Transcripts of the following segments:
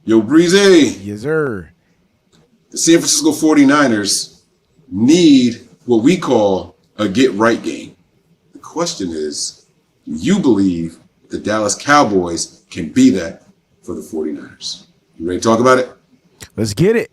Yo, Breezy. Yes, sir. The San Francisco 49ers need what we call a get right game. The question is, do you believe the Dallas Cowboys can be that for the 49ers? You ready to talk about it? Let's get it.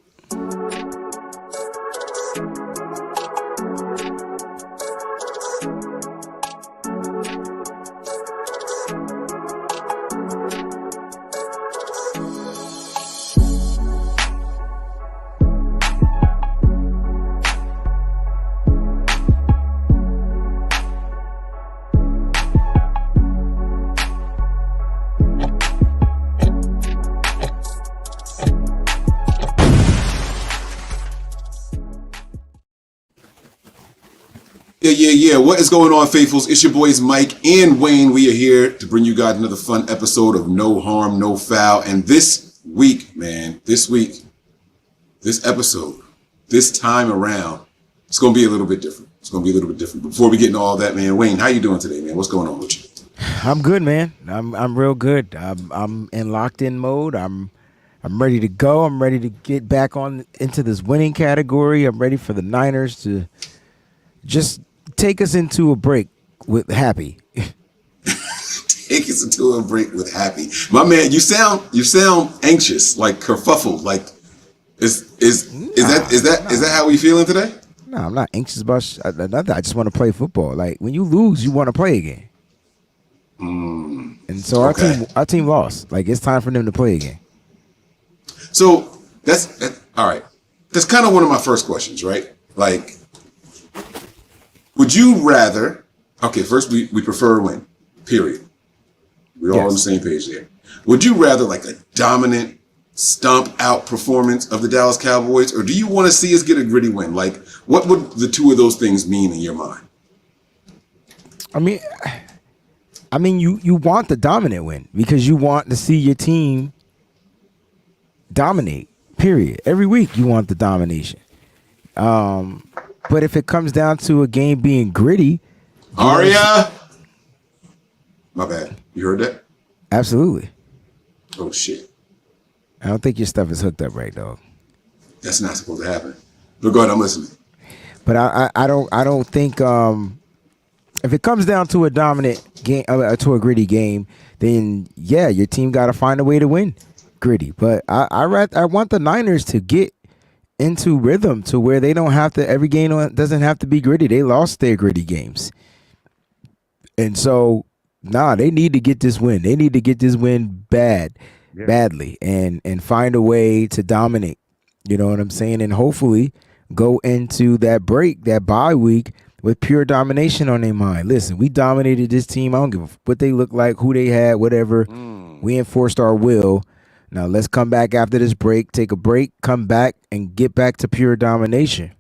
Yeah. What is going on, faithfuls? It's your boys Mike and Wayne. We are here to bring you guys another fun episode of No Harm, No Foul. And this episode, this time around, it's going to be a little bit different. Before we get into all that, man, Wayne, how you doing today, man? What's going on with you? I'm good, man. I'm real good. I'm in locked in mode. I'm ready to go. I'm ready to get back on into this winning category. I'm ready for the Niners to just take us into a break with happy. Take us into a break with happy. My man, you sound anxious, like kerfuffled. Like is that how we feeling today? No, I'm not anxious about nothing. I just want to play football. Like when you lose, you want to play again. And so our team lost. Like it's time for them to play again. So that's all right. That's kind of one of my first questions, right? Like, would you rather? Okay, first we prefer a win. Period. We're all on the same page there. Would you rather like a dominant stomp out performance of the Dallas Cowboys, or do you want to see us get a gritty win? Like, what would the two of those things mean in your mind? I mean, you want the dominant win because you want to see your team dominate. Period. Every week you want the domination. But if it comes down to a game being gritty, Aria, my bad. You heard that? Absolutely. Oh shit. I don't think your stuff is hooked up right, dog. That's not supposed to happen. But go ahead, I'm listening. But I don't think if it comes down to a dominant game, to a gritty game, then yeah, your team got to find a way to win gritty. But I want the Niners to get into rhythm to where they don't have to. Every game doesn't have to be gritty. They lost their gritty games, and so they need to get this win. They need to get this win badly, and find a way to dominate. You know what I'm saying? And hopefully go into that break, that bye week, with pure domination on their mind. Listen, we dominated this team. I don't give a what they look like, who they had, whatever. We enforced our will. Now let's come back after this break, take a break, come back, and get back to pure domination.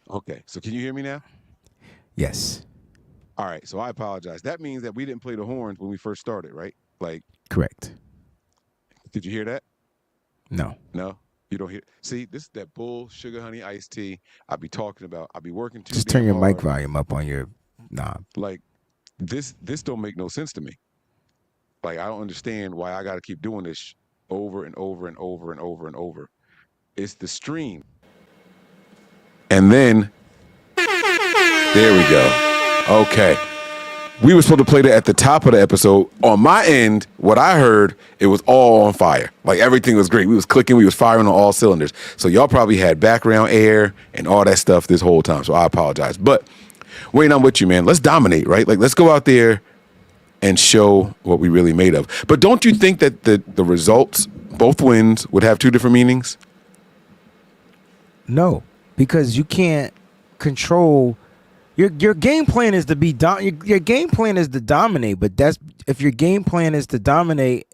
Okay, so can you hear me now? Yes. All right, so I apologize. That means that we didn't play the horns when we first started, right? Like, correct. Did you hear that? No. No? You don't hear? See, this is that bull sugar honey iced tea I be talking about. I be working too. Just turn your mic volume up on your knob. Like, this don't make no sense to me. Like, I don't understand why I got to keep doing this over and over and over and over and over. It's the stream. And then, there we go. Okay. We were supposed to play that at the top of the episode. On my end, what I heard, it was all on fire. Like, everything was great. We was clicking. We was firing on all cylinders. So y'all probably had background air and all that stuff this whole time. So I apologize. But, Wayne, I'm with you, man. Let's dominate, right? Like, let's go out there and show what we really made of. But don't you think that the results, both wins, would have two different meanings? No, because you can't control your game plan is to be your game plan is to dominate, but that's if your game plan is to dominate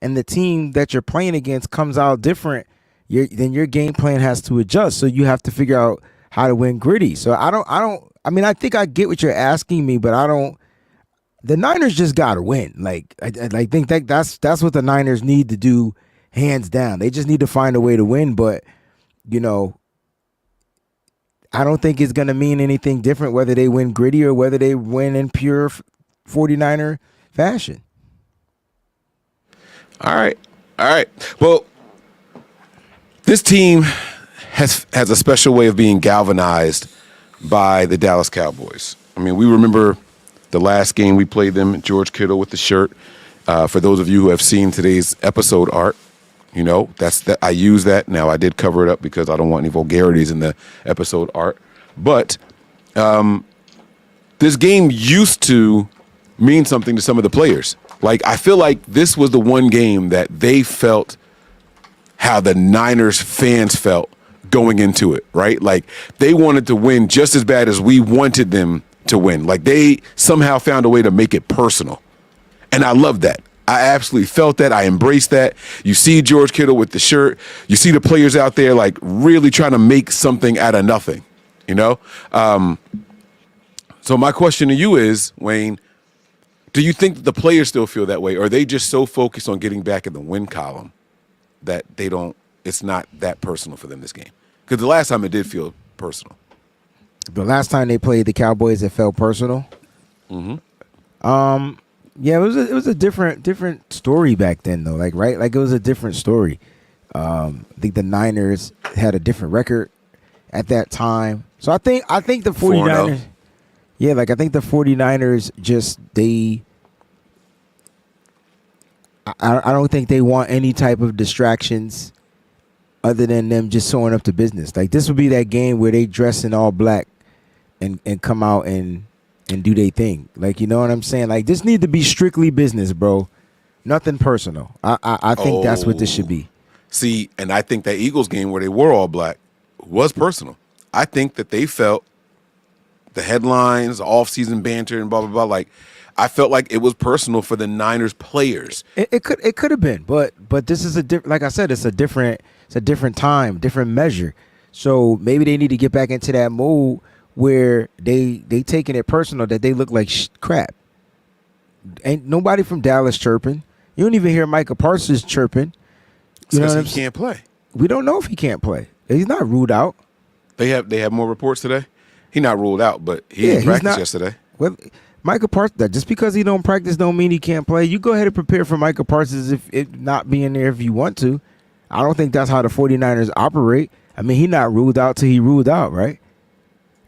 and the team that you're playing against comes out different, then your game plan has to adjust. So you have to figure out how to win gritty. So I mean, I think I get what you're asking me, but I don't. The Niners just got to win. Like I think that's what the Niners need to do, hands down. They just need to find a way to win. But you know, I don't think it's going to mean anything different whether they win gritty or whether they win in pure 49er fashion. All right. All right. Well, this team has a special way of being galvanized by the Dallas Cowboys. I mean, we remember the last game we played them, George Kittle with the shirt. For those of you who have seen today's episode art, you know, I use that. Now, I did cover it up because I don't want any vulgarities in the episode art. But this game used to mean something to some of the players. Like, I feel like this was the one game that they felt how the Niners fans felt going into it, right? Like, they wanted to win just as bad as we wanted them to win. Like, they somehow found a way to make it personal. And I love that. I absolutely felt that. I embraced that. You see George Kittle with the shirt. You see the players out there, like, really trying to make something out of nothing, you know? So my question to you is, Wayne, do you think that the players still feel that way? Or are they just so focused on getting back in the win column that it's not that personal for them this game? Because the last time it did feel personal. The last time they played the Cowboys, it felt personal. Mm-hmm. Yeah, it was a different story back then though. Like, right? Like, it was a different story. I think the Niners had a different record at that time. So I think the 49ers. Yeah, like, I think the 49ers just I don't think they want any type of distractions other than them just showing up to business. Like, this would be that game where they dress in all black and come out and do their thing. Like, you know what I'm saying? Like, this need to be strictly business, bro. Nothing personal. I think that's what this should be. See, and I think that Eagles game where they were all black was personal. I think that they felt the headlines, off-season banter, and blah, blah, blah. Like, I felt like it was personal for the Niners players. It could have been, but this is like I said, it's a different time, different measure. So maybe they need to get back into that mode where they taking it personal that they look like crap. Ain't nobody from Dallas chirping. You don't even hear Micah Parsons chirping. You know what I'm saying? He can't play. We don't know if he can't play. He's not ruled out. They have more reports today. He's not ruled out, but he didn't practice yesterday. Well, Micah Parsons, just because he don't practice don't mean he can't play. You go ahead and prepare for Micah Parsons if not being there if you want to. I don't think that's how the 49ers operate. I mean, he not ruled out till he ruled out, right?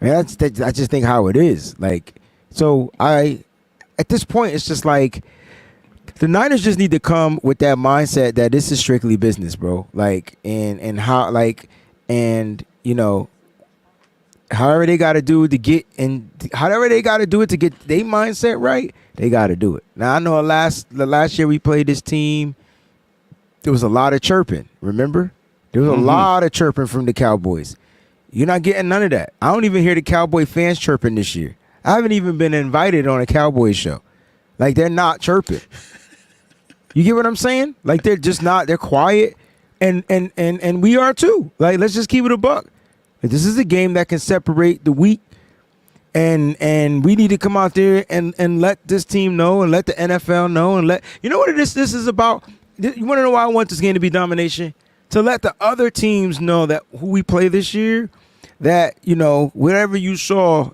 I mean, I just think how it is. Like, so at this point, it's just like the Niners just need to come with that mindset that this is strictly business, bro. Like, and how, like, and, you know, however they got to do it to get, and however they got to do it to get their mindset right, they got to do it. Now, I know the last year we played this team, there was a lot of chirping, remember? There was a lot of chirping from the Cowboys. You're not getting none of that. I don't even hear the Cowboy fans chirping this year. I haven't even been invited on a Cowboys show. Like, they're not chirping. You get what I'm saying? Like, they're just not. They're quiet, and we are too. Like, let's just keep it a buck. Like, this is a game that can separate the weak, and we need to come out there and let this team know, and let the NFL know, and you know what this is about. You want to know why I want this game to be domination? To let the other teams know that who we play this year, that, you know, whatever you saw,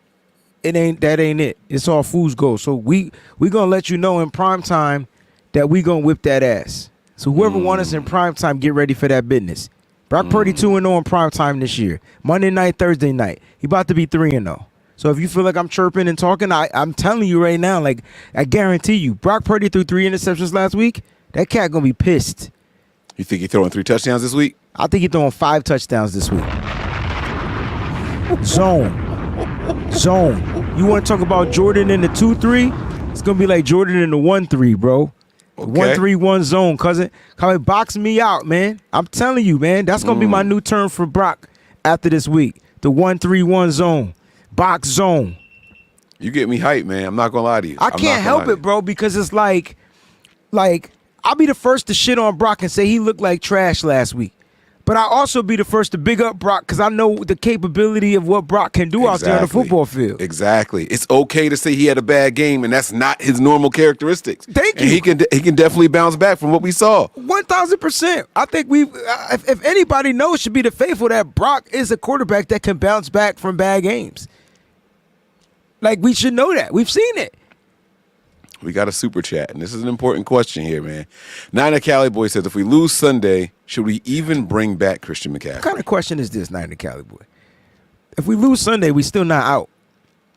that ain't it. It's all fool's gold. So we gonna let you know in prime time that we gonna whip that ass. So whoever want us in prime time, get ready for that business. Brock Purdy 2-0 in prime time this year. Monday night, Thursday night. He about to be 3-0. So if you feel like I'm chirping and talking, I'm telling you right now, like, I guarantee you, Brock Purdy threw 3 interceptions last week. That cat gonna be pissed. You think he's throwing 3 touchdowns this week? I think he's throwing 5 touchdowns this week. Zone. You want to talk about Jordan in the 2-3? It's going to be like Jordan in the 1-3, bro. Okay. 1-3-1 zone, cousin. Come and box me out, man. I'm telling you, man. That's going to be my new term for Brock after this week. The 1-3-1 zone. Box zone. You get me hyped, man. I'm not going to lie to you. I can't help it, bro, because it's like, I'll be the first to shit on Brock and say he looked like trash last week. But I'll also be the first to big up Brock because I know the capability of what Brock can do out there on the football field. Exactly. It's okay to say he had a bad game, and that's not his normal characteristics. Thank you. And he can definitely bounce back from what we saw. 1,000%. I think if anybody knows, should be the faithful that Brock is a quarterback that can bounce back from bad games. Like, we should know that. We've seen it. We got a super chat, and this is an important question here, man. Niner Cali Boy says, if we lose Sunday, should we even bring back Christian McCaffrey? What kind of question is this, Niner Cali Boy? If we lose Sunday, we still not out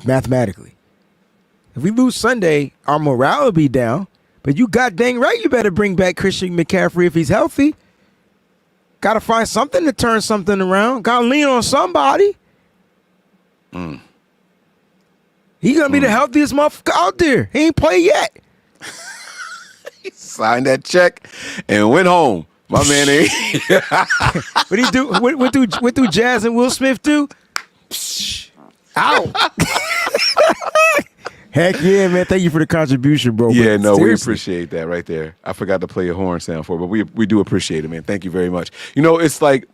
mathematically. If we lose Sunday, our morale will be down. But you got dang right, you better bring back Christian McCaffrey if he's healthy. Got to find something to turn something around. Got to lean on somebody. He going to be the healthiest motherfucker out there. He ain't played yet. Signed that check and went home. My man ain't. What he do? What do Jazz and Will Smith do? Out. Heck yeah, man. Thank you for the contribution, bro. Yeah, But no, we seriously. appreciate that right there. I forgot to play a horn sound for it, but we do appreciate it, man. Thank you very much. You know, it's like,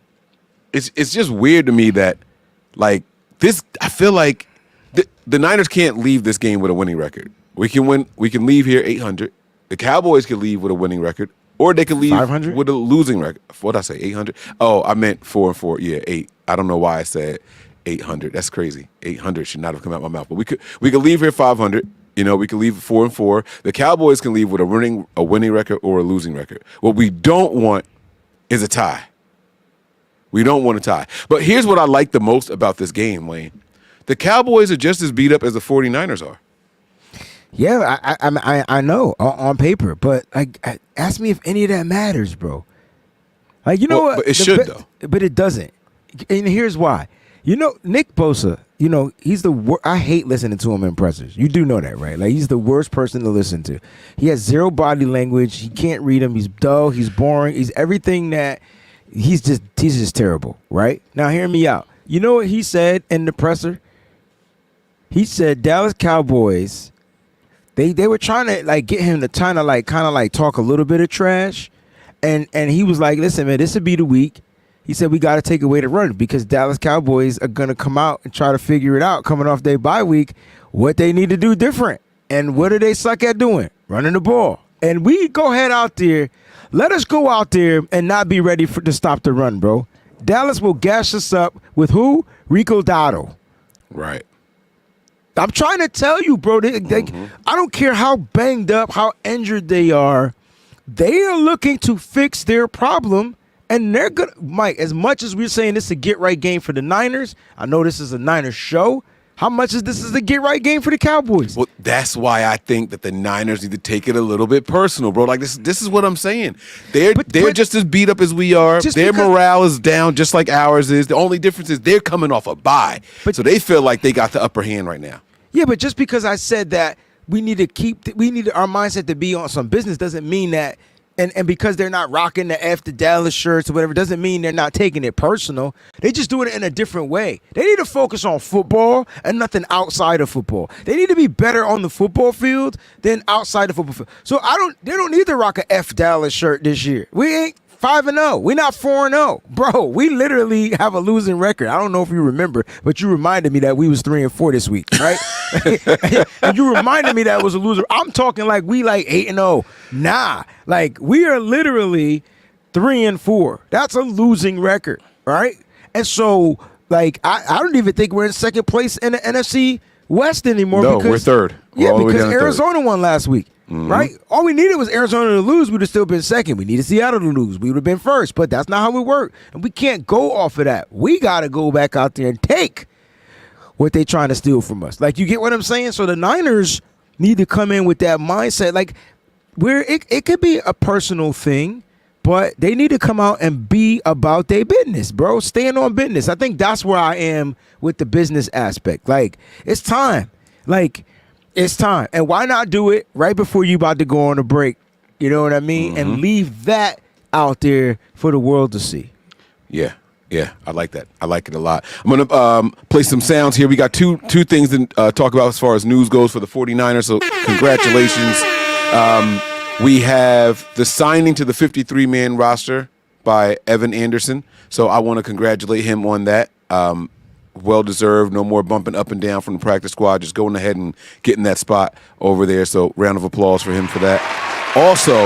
it's just weird to me that, like, this, I feel like the Niners can't leave this game with a winning record. We can leave here 800. The Cowboys can leave with a winning record, or they can leave 500? with a losing record. What did I say, 800? Oh, I meant 4-4. Yeah, 8. I don't know why I said 800. That's crazy. 800 should not have come out my mouth. But we could leave here 500. You know, we could leave 4-4. The Cowboys can leave with a winning record or a losing record. What we don't want is a tie. We don't want a tie. But here's what I like the most about this game, Wayne. The Cowboys are just as beat up as the 49ers are. Yeah, I know on paper, but like, ask me if any of that matters, bro. Like, you know what? But it should, though. But it doesn't. And here's why. You know, Nick Bosa, you know, he's the worst. I hate listening to him in pressers. You do know that, right? Like, he's the worst person to listen to. He has zero body language. He can't read him. He's dull. He's boring. He's everything that he's just terrible, right? Now, hear me out. You know what he said in the presser? He said Dallas Cowboys, they were trying to like get him to kind of like talk a little bit of trash. And he was like, listen, man, this would be the week. He said we got to take away the run because Dallas Cowboys are going to come out and try to figure it out coming off their bye week, what they need to do different. And what do they suck at doing? Running the ball. And we go ahead out there. Let us go out there and not be ready to stop the run, bro. Dallas will gash us up with who? Rico Dotto. Right. I'm trying to tell you, bro. I don't care how banged up, how injured they are. They are looking to fix their problem, and they're gonna. Mike, as much as we're saying this is a get-right game for the Niners, I know this is a Niners show. How much is this is a get-right game for the Cowboys? Well, that's why I think that the Niners need to take it a little bit personal, bro. Like this is what I'm saying. They're just as beat up as we are. Their morale is down just like ours is. The only difference is they're coming off a bye, so they feel like they got the upper hand right now. Yeah, but just because I said that we need our mindset to be on some business doesn't mean that. And because they're not rocking the Dallas shirts or whatever, doesn't mean they're not taking it personal. They just doing it in a different way. They need to focus on football and nothing outside of football. They need to be better on the football field than outside the football field. So they don't need to rock a Dallas shirt this year. We ain't 5-0. We're not 4-0. Bro, we literally have a losing record. I don't know if you remember, but you reminded me that we was 3-4 this week, right? And you reminded me that it was a loser. I'm talking like we like 8-0. Nah. Like we are literally 3-4. That's a losing record, right? And so like I don't even think we're in second place in the NFC West anymore. No, we're third. Yeah, because Arizona won last week. Right? All we needed was Arizona to lose. We'd have still been second. We needed Seattle to lose. We would have been first. But that's not how it worked. And we can't go off of that. We got to go back out there and take what they're trying to steal from us. Like, you get what I'm saying? So the Niners need to come in with that mindset. Like, where it could be a personal thing, but they need to come out and be about their business, bro. Stand on business. I think that's where I am with the business aspect. Like, it's time. Like, it's time. And why not do it right before you about to go on a break? You know what I mean? And leave that out there for the world to see. Yeah. Yeah, I like that. I like it a lot. I'm going to play some sounds here. We got two things to talk about as far as news goes for the 49ers, so congratulations. We have the signing to the 53-man roster by Evan Anderson, so I want to congratulate him on that. Well-deserved. No more bumping up and down from the practice squad. Just going ahead and getting that spot over there. So round of applause for him for that. Also,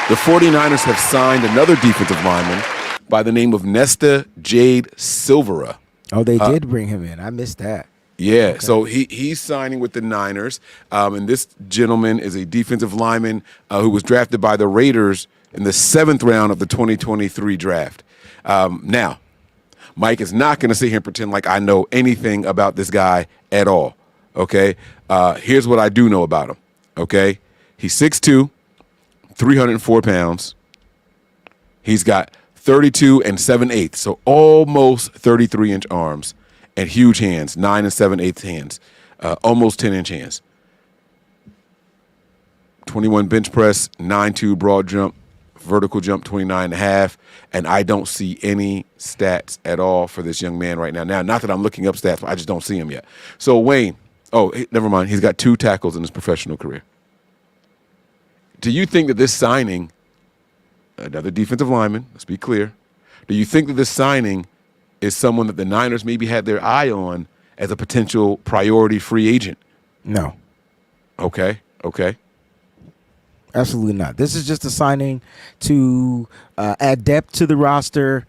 the 49ers have signed another defensive lineman by the name of Nesta Jade Silvera. Oh, they did bring him in. I missed that. Yeah, so he's signing with the Niners, and this gentleman is a defensive lineman who was drafted by the Raiders in the 7th round of the 2023 draft. Now, Mike is not going to sit here and pretend like I know anything about this guy at all, okay? Here's what I do know about him, okay? He's 6'2", 304 pounds. He's got 32 and 7/8, so almost 33-inch arms and huge hands, 9 and 7/8 hands, almost 10-inch hands. 21 bench press, 9'2" broad jump, vertical jump 29.5, and I don't see any stats at all for this young man right now. Now, not that I'm looking up stats, but I just don't see him yet. So Wayne, never mind. He's got 2 tackles in his professional career. Do you think that this signing, another defensive lineman, let's be clear, do you think that this signing is someone that the Niners maybe had their eye on as a potential priority free agent? No. Okay. Absolutely not. This is just a signing to add depth to the roster,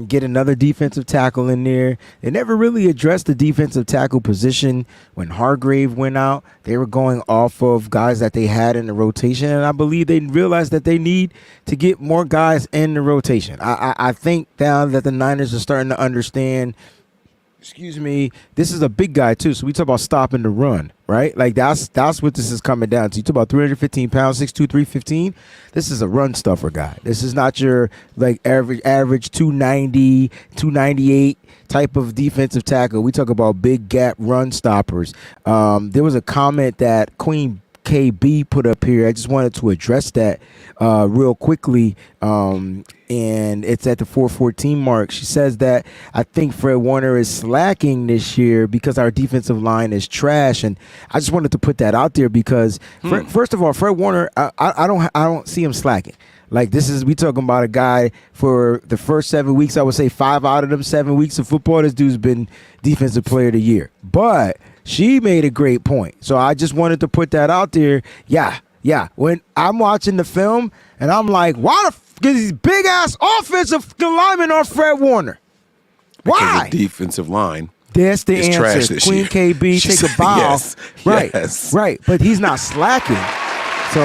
get another defensive tackle in there. They never really addressed the defensive tackle position when Hargrave went out. They were going off of guys that they had in the rotation, and I believe they realized that they need to get more guys in the rotation. I think now that the Niners are starting to understand, this is a big guy too. So we talk about stopping the run, right? Like that's what this is coming down to. You talk about 315 pounds, 6'2", 315. This is a run stuffer guy. This is not your like average 290, 298 type of defensive tackle. We talk about big gap run stoppers. There was a comment that Queen KB put up here. I just wanted to address that real quickly. And it's at the 414 mark. She says that I think Fred Warner is slacking this year because our defensive line is trash. And I just wanted to put that out there because first of all, Fred Warner, I don't see him slacking. Like we talking about a guy for the first 7 weeks. I would say 5 out of them 7 weeks of football, this dude's been defensive player of the year. But she made a great point. So I just wanted to put that out there. Yeah. When I'm watching the film and I'm like, why the get these big ass offensive linemen on Fred Warner? Why? Because the defensive line. That's the answer. Trash this Queen year. KB, take a bow. Yes. Right. But he's not slacking. So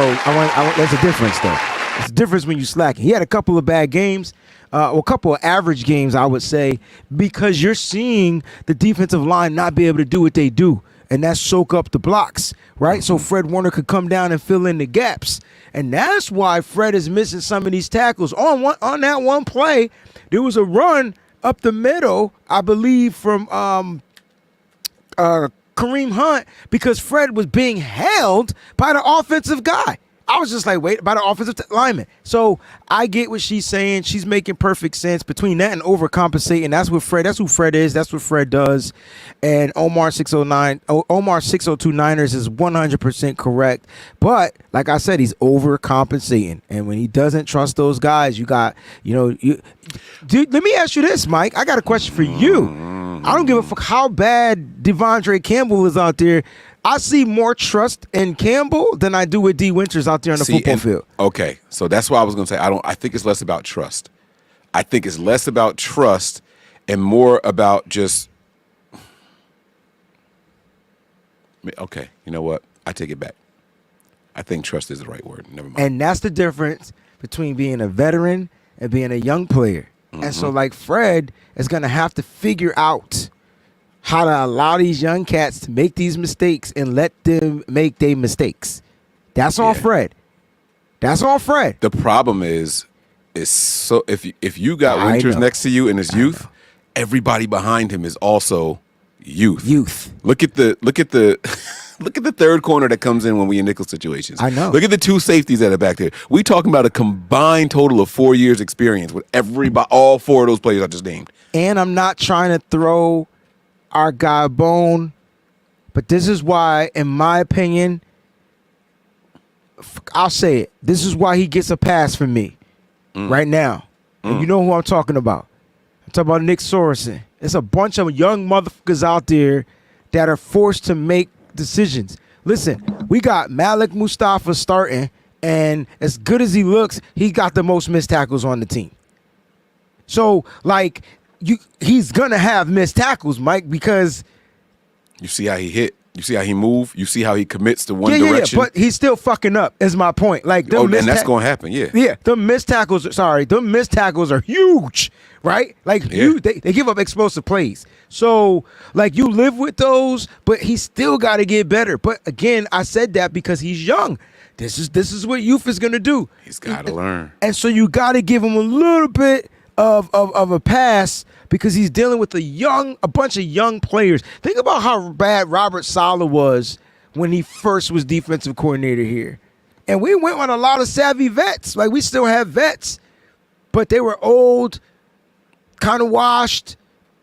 there's a difference though. It's a difference when you slacking. He had a couple of bad games, a couple of average games, I would say, because you're seeing the defensive line not be able to do what they do, and that's soak up the blocks, right? So Fred Warner could come down and fill in the gaps. And that's why Fred is missing some of these tackles. On that one play, there was a run up the middle, I believe, from Kareem Hunt, because Fred was being held by the offensive guy. I was just like, wait, by the offensive lineman. So I get what she's saying. She's making perfect sense between that and overcompensating. That's who Fred is. That's what Fred does. And Omar 602 Niners is 100% correct. But like I said, he's overcompensating. And when he doesn't trust those guys, dude, let me ask you this, Mike. I got a question for you. I don't give a fuck how bad Devondre Campbell is out there. I see more trust in Campbell than I do with D. Winters out there on the football field. Okay, so that's why I was going to say I think it's less about trust. I think it's less about trust and more about just. Okay, you know what? I take it back. I think trust is the right word. Never mind. And that's the difference between being a veteran and being a young player. Mm-hmm. And so, like, Fred is going to have to figure out how to allow these young cats to make these mistakes and let them make their mistakes. That's all Fred. That's all Fred. The problem is so if you got Winters next to you in his youth, everybody behind him is also youth. Look at the look at the third corner that comes in when we in nickel situations. I know. Look at the 2 safeties that are back there. We talking about a combined total of 4 years experience with all 4 of those players I just named. And I'm not trying to throw our guy a bone, but this is why, in my opinion, I'll say it. This is why he gets a pass from me right now. And you know who I'm talking about. I'm talking about Nick Sorensen. It's a bunch of young motherfuckers out there that are forced to make decisions. Listen, we got Malik Mustafa starting, and as good as he looks, he got the most missed tackles on the team. So, like, he's gonna have missed tackles, Mike, because You see how he hit. You see how he move. You see how he commits to one Yeah, direction. but he's still fucking up. Is my point. Like, and that's going to happen. Yeah. Yeah, the missed tackles. Sorry, the missed tackles are huge, right? Like they give up explosive plays. So like you live with those, but he's still got to get better. But again, I said that because he's young. This is what youth is gonna do. He's got to learn. And so you got to give him a little bit of a pass because he's dealing with a bunch of young players. Think about how bad Robert Saleh was when he first was defensive coordinator here. And we went on a lot of savvy vets. Like, we still have vets, but they were old, kind of washed.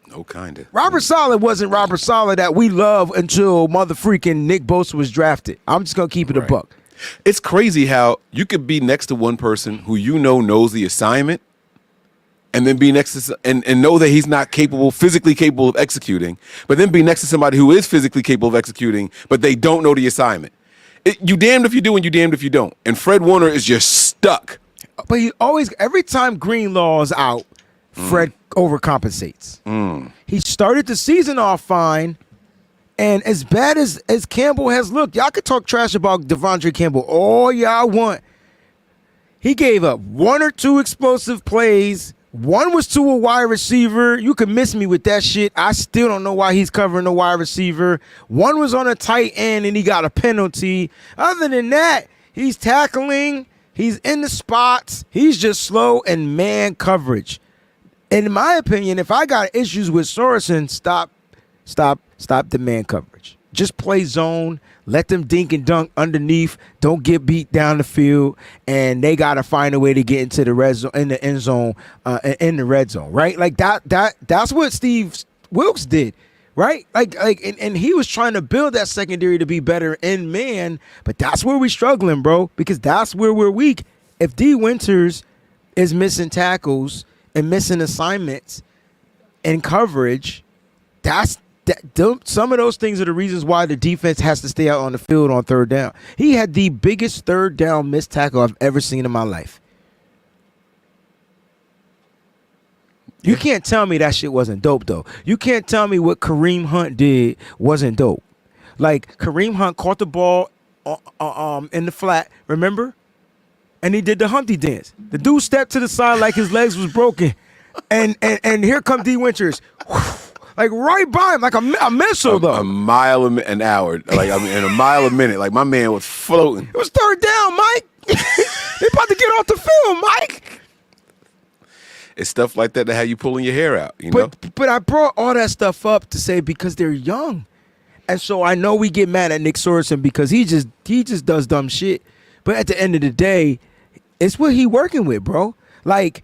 No, kind of. Robert Saleh wasn't Robert Saleh that we love until mother-freaking Nick Bosa was drafted. I'm just going to keep it a buck. It's crazy how you could be next to one person who knows the assignment and then be next to and know that he's not physically capable of executing, but then be next to somebody who is physically capable of executing, but they don't know the assignment. You damned if you do and you damned if you don't. And Fred Warner is just stuck. But he always, every time Greenlaw is out, Fred overcompensates. He started the season off fine, and as bad as Campbell has looked, y'all could talk trash about Devondre Campbell all y'all want. He gave up one or two explosive plays. One was to a wide receiver. You can miss me with that shit. I still don't know why he's covering the wide receiver. One was on a tight end, and he got a penalty. Other than that, he's tackling. He's in the spots. He's just slow and man coverage. In my opinion, if I got issues with Sorensen, stop the man coverage. Just play zone. Let them dink and dunk underneath. Don't get beat down the field, and they gotta find a way to get into the red zone, in the end zone, in the red zone, right? Like that's what Steve Wilkes did, right? And he was trying to build that secondary to be better in man, but that's where we're struggling, bro, because that's where we're weak. If D. Winters is missing tackles and missing assignments and coverage, some of those things are the reasons why the defense has to stay out on the field on third down. He had the biggest third down missed tackle I've ever seen in my life. You can't tell me that shit wasn't dope, though. You can't tell me what Kareem Hunt did wasn't dope. Like, Kareem Hunt caught the ball in the flat, remember? And he did the Humpty dance. The dude stepped to the side like his legs was broken. And here come D. Winters. Like right by him, like a missile, though. A mile an hour, and a mile a minute. Like, my man was floating. It was third down, Mike. They about to get off the field, Mike. It's stuff like that have you pulling your hair out, you know? But I brought all that stuff up to say because they're young. And so I know we get mad at Nick Sorensen because he just does dumb shit. But at the end of the day, it's what he working with, bro. Like,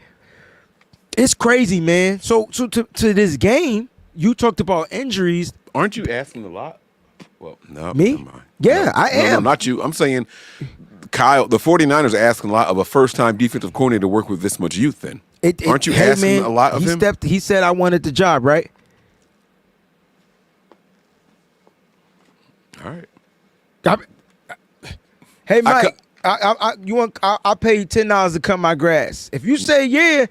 it's crazy, man. So to this game, you talked about injuries. Aren't you asking a lot? Well, no. Me? Never mind. Yeah, no, I am. No, not you. I'm saying, Kyle, the 49ers are asking a lot of a first-time defensive coordinator to work with this much youth then. Aren't you asking a lot of him? He said, I wanted the job, right? All right. Hey, Mike, I'll pay you $10 to cut my grass. If you say yeah,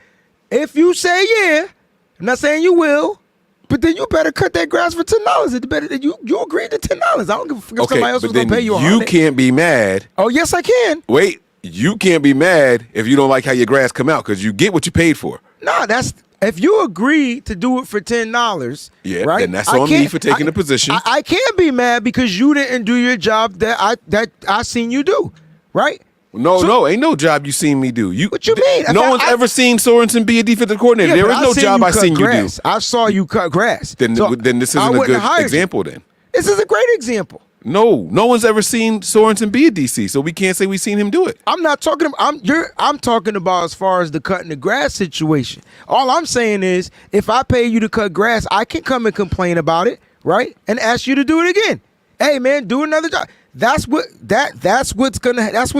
I'm not saying you will, but then you better cut that grass for $10. You agreed to $10. I don't give a fuck if somebody else was gonna pay you $100. You can't be mad. Oh, yes, I can. Wait, you can't be mad if you don't like how your grass come out because you get what you paid for. No, that's if you agree to do it for $10. Yeah, right? then that's on me for taking the position. I can't be mad because you didn't do your job that I seen you do, right? No, ain't no job you seen me do. What you mean? No one's ever seen Sorensen be a defensive coordinator. Yeah, there is no job I seen you do. I saw you cut grass. Then this isn't a good example. Then this is a great example. No one's ever seen Sorensen be a DC, so we can't say we've seen him do it. I'm not talking. I'm talking about as far as the cutting the grass situation. All I'm saying is, if I pay you to cut grass, I can come and complain about it, right? And ask you to do it again. Hey, man, do another job. That's what's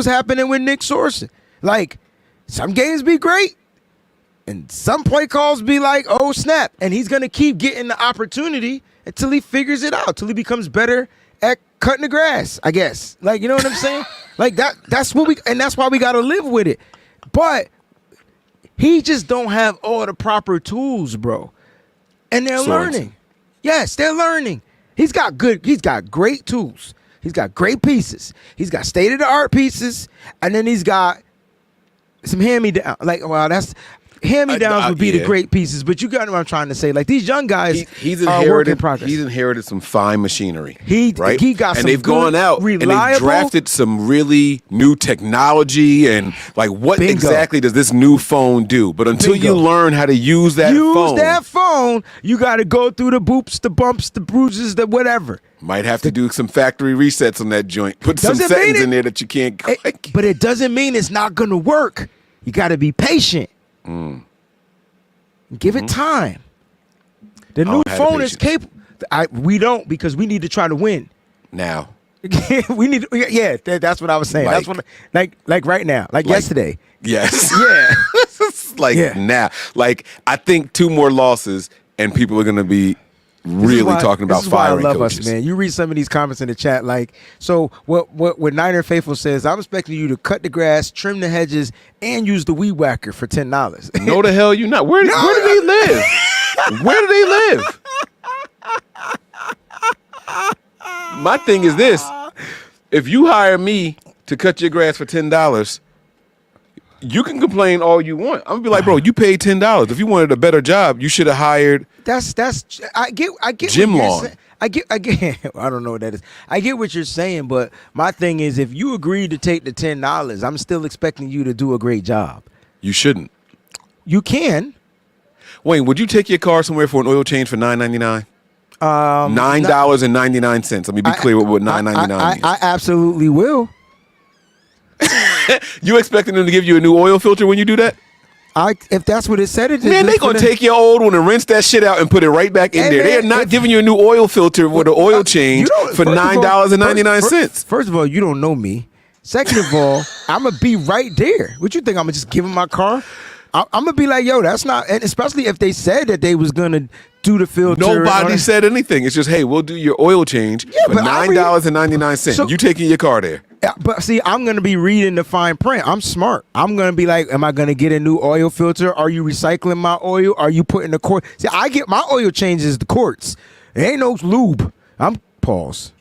happening with Nick Sorensen. Like, some games be great, and some play calls be like, oh snap, and he's gonna keep getting the opportunity until he figures it out, till he becomes better at cutting the grass, I guess. Like, you know what I'm saying? Like that's why we gotta live with it. But he just don't have all the proper tools, bro. And they're learning. Yes, they're learning. He's got great tools. He's got great pieces. He's got state-of-the-art pieces, and then he's got some hand-me-down. Like, well, that's hand-me-downs would be the great pieces, but you got what I'm trying to say. Like, these young guys he's are work in progress. He's inherited some fine machinery. Right? He got and some they've good, gone out reliable, and they've drafted some really new technology and like what Bingo. exactly does this new phone do? But until Bingo. you learn how to use that phone, you got to go through the boops, the bumps, the bruises, the whatever. Might have to do some factory resets on that joint. Put some settings in there that you can't click. But it doesn't mean it's not going to work. You got to be patient. Give it time. The new phone is capable. We don't, because we need to try to win. Now. We need. That's what I was saying. That's what, like right now, like yesterday. Yes. Yeah. Now. Like, I think 2 more losses and people are going to be really talking about firing I love coaches. us, man. You read some of these comments in the chat, like, so what Niner Faithful says, I'm expecting you to cut the grass, trim the hedges, and use the weed whacker for $10. No, the hell you not. Where do they live? Where do they live? My thing is this. If you hire me to cut your grass for $10, you can complain all you want. I'm gonna be like, bro, you paid $10. If you wanted a better job, you should have hired I get what Jim you're Long. I get I don't know what that is. I get what you're saying, but my thing is, if you agreed to take the $10, I'm still expecting you to do a great job. You shouldn't. You can. Wayne, would you take your car somewhere for an oil change for $9.99? $9.99. Let me be clear with what $9.99 means. I absolutely will. You expecting them to give you a new oil filter when you do that? If that's what it said, it Man, they gonna take your old one and rinse that shit out and put it right back in there. They're not giving you a new oil filter with an oil change for $9.99. First of all, you don't know me. Second of all, I'm gonna be right there. What you think? I'm gonna just give him my car? I'm gonna be like, yo, that's not. And especially if they said that they was gonna do the filter. Nobody said anything. It's just, hey, we'll do your oil change for $9.99. So, you taking your car there? Yeah, but see, I'm going to be reading the fine print. I'm smart. I'm going to be like, am I going to get a new oil filter? Are you recycling my oil? Are you putting the quart? See, I get my oil changes the quarts. It ain't no lube. I'm pause.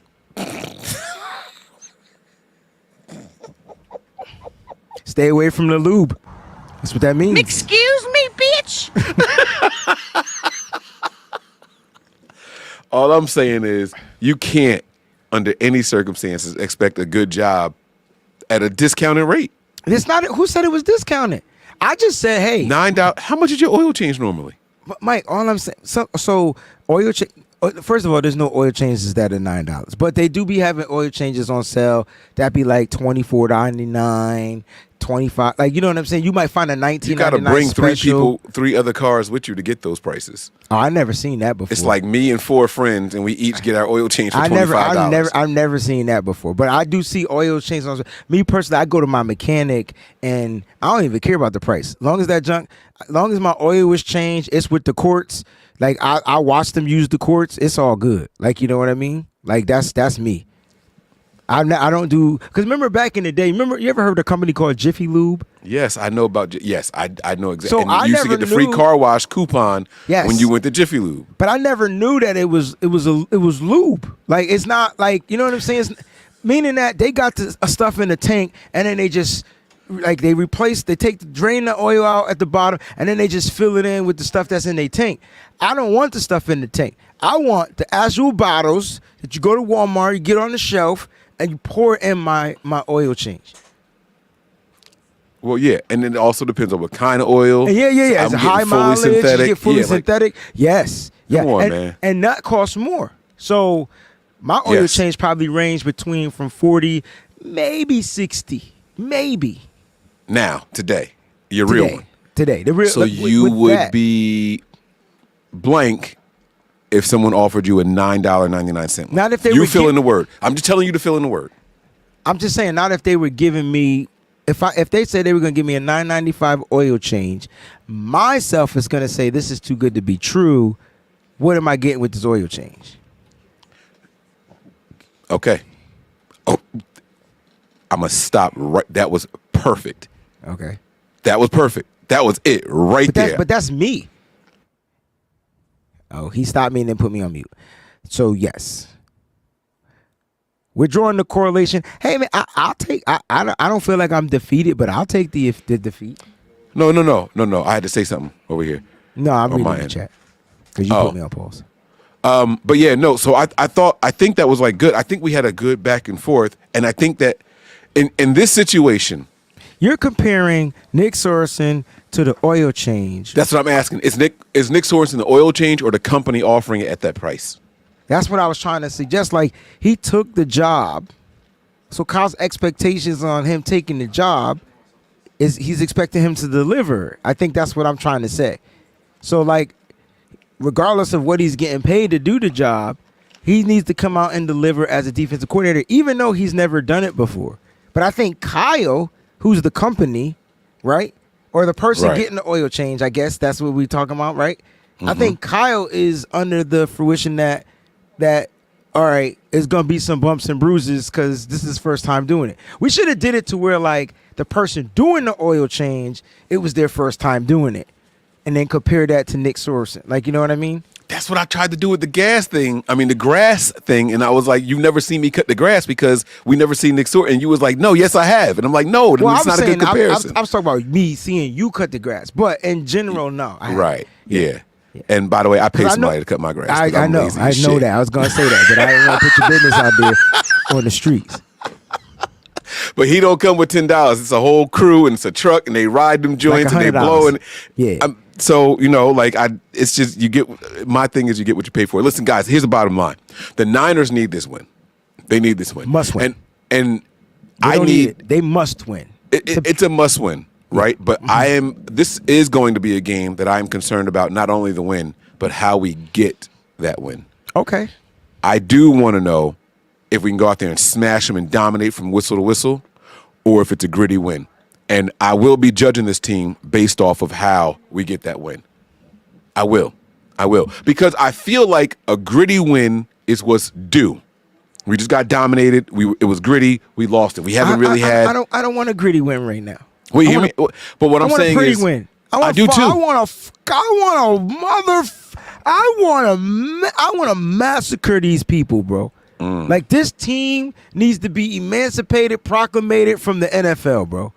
Stay away from the lube. That's what that means. Excuse me, bitch. All I'm saying is you can't, under any circumstances, expect a good job at a discounted rate. It's not. Who said it was discounted? I just said, hey, $9. How much is your oil change normally? Mike, all I'm saying, so oil change. First of all, there's no oil changes that are $9, but they do be having oil changes on sale that be like $24.99, $25. Like, you know what I'm saying? You might find a $19.99 You got to bring special. three other cars with you to get those prices. Oh, I never seen that before. It's like me and 4 friends, and we each get our oil change for $25. I've never seen that before. But I do see oil changes on. Me personally, I go to my mechanic, and I don't even care about the price. As long as my oil was changed, it's with the quarts. Like, I watch them use the quarts. It's all good. Like, you know what I mean? Like, that's me. I don't do, because remember back in the day, you ever heard of a company called Jiffy Lube? Yes, I know about, I know exactly. So and I you used to never get the free knew- car wash coupon Yes. when you went to Jiffy Lube. But I never knew that it was lube. Like, it's not like, you know what I'm saying? Meaning that they got the stuff in the tank, and then they just, like, they drain the oil out at the bottom, and then they just fill it in with the stuff that's in their tank. I don't want the stuff in the tank. I want the actual bottles that you go to Walmart, you get on the shelf, and you pour in my oil change. Well, yeah, and then it also depends on what kind of oil. And yeah. It's a high mileage. Synthetic. You get fully synthetic. Yes. Yeah. Come on, man. And that costs more. So my oil change probably range between from 40, maybe 60, maybe. Now, today, your real one. Today, the real. So you would be blank if someone offered you a $9.99 one. Not if they you were fill in the word. I'm just telling you to fill in the word. I'm just saying, not if they were giving me. If they said they were going to give me a $9.95 oil change, myself is going to say this is too good to be true. What am I getting with this oil change? Okay. Oh, I'm going to stop right. That was perfect. Okay. That was perfect. That was it right there. But that's me. Oh, he stopped me and then put me on mute. So yes, we're drawing the correlation. Hey man, I'll take. I don't feel like I'm defeated, but I'll take the defeat. No. I had to say something over here. No, I'm On reading my the end. chat because you put me on pause. But yeah, no. So I think that was like good. I think we had a good back and forth, and I think that in this situation, You're comparing Nick Sorensen to the oil change. that's what I'm asking. Is Nick Sorensen the oil change or the company offering it at that price? That's what I was trying to suggest. Like, he took the job, so Kyle's expectations on him taking the job is he's expecting him to deliver. I think that's what I'm trying to say. So, like, regardless of what he's getting paid to do the job, he needs to come out and deliver as a defensive coordinator, even though he's never done it before. But I think Kyle, who's the company, right, or the person Right. getting the oil change, I guess that's what we're talking about, right? I think Kyle is under the fruition that all right, it's gonna be some bumps and bruises because this is his first time doing it. We should have did it to where like the person doing the oil change, it was their first time doing it, and then compare that to Nick Sorensen. Like, you know what I mean? That's what I tried to do with the the grass thing, and I was like, "You've never seen me cut the grass because we never seen Nick Sorensen." And you was like, "No, yes, I have." And I'm like, "No, Well, it's not a good comparison." I was talking about me seeing you cut the grass, but in general, no. I haven't. Right? Yeah. And by the way, I paid somebody to cut my grass. 'cause I I'm know. lazy I as know shit. that. I was gonna say that, but I didn't want to put your business out there on the streets. But he don't come with $10. It's a whole crew and it's a truck and they ride them joints and they $100. blow and Yeah. so it's just you get. My thing is you get what you pay for. Listen, guys, here's the bottom line: the Niners need this win. They need this win. Must win. And They I don't need. it. They must win. It's a must win, right? But this is going to be a game that I'm concerned about not only the win, but how we get that win. Okay. I do want to know if we can go out there and smash them and dominate from whistle to whistle, or if it's a gritty win. And I will be judging this team based off of how we get that win. I will. Because I feel like a gritty win is what's due. We just got dominated. It was gritty. We lost it. We haven't really had. I don't want a gritty win right now. Well, you hear me? But what I'm I want saying a pretty is, win. I do too. I want to massacre these people, bro. Like, this team needs to be emancipated, proclamated from the NFL, bro.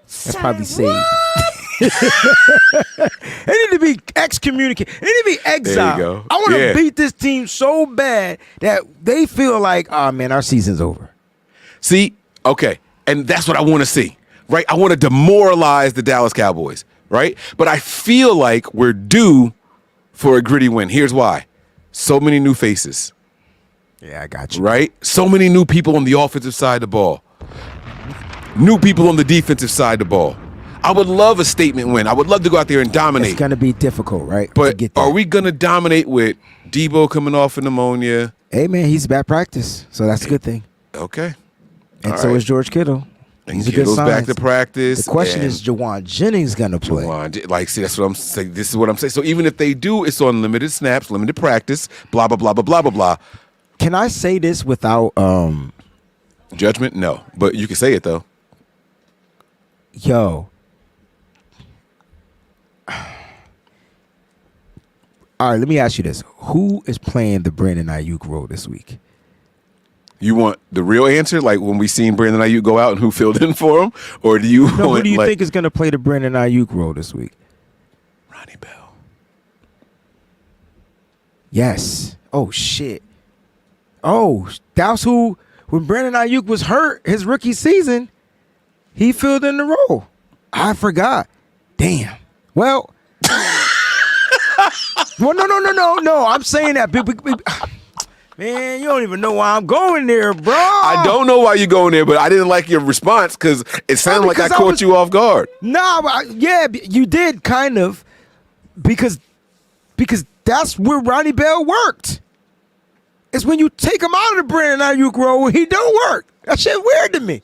That's probably saved. They need to be excommunicated. They need to be exiled. There you go. I want to Yeah. beat this team so bad that they feel like, oh man, our season's over. See, okay, and that's what I want to see, right? I want to demoralize the Dallas Cowboys, right? But I feel like we're due for a gritty win. Here's why: so many new faces, Yeah, I got you. right? So many new people on the offensive side of the ball, new people on the defensive side of the ball. I would love a statement win. I would love to go out there and dominate. It's gonna be difficult, right? to But get that. are we going to dominate with Debo coming off of pneumonia? Hey man, he's back practice, so that's a good thing. Okay. And All so right. is George Kittle. And He's a good Kittle's sign. back to practice. The question and is, Jawan Jennings gonna play? see, that's what I'm saying. This is what I'm saying. So even if they do, it's on limited snaps, limited practice, blah, blah, blah, blah, blah, blah, blah. Can I say this without Judgment? No. But you can say it, though. yo? All right, let me ask you this: who is playing the Brandon Ayuk role this week? You want the real answer, like when we seen Brandon Ayuk go out and who filled in for him? Or do you No, want, who do you like, think is going to play the Brandon Ayuk role this week? Ronnie Bell? Yes. Oh shit. Oh, that's who. When Brandon Ayuk was hurt his rookie season, he filled in the role. I forgot. Damn. Well. Well, no. I'm saying that. Man, you don't even know why I'm going there, bro. I don't know why you're going there, but I didn't like your response because it sounded like I because I caught was- you off guard. Nah, yeah, you did kind of, because that's where Ronnie Bell worked. It's when you take him out of the Brandon Ayuk role, he don't work. That shit weird to me,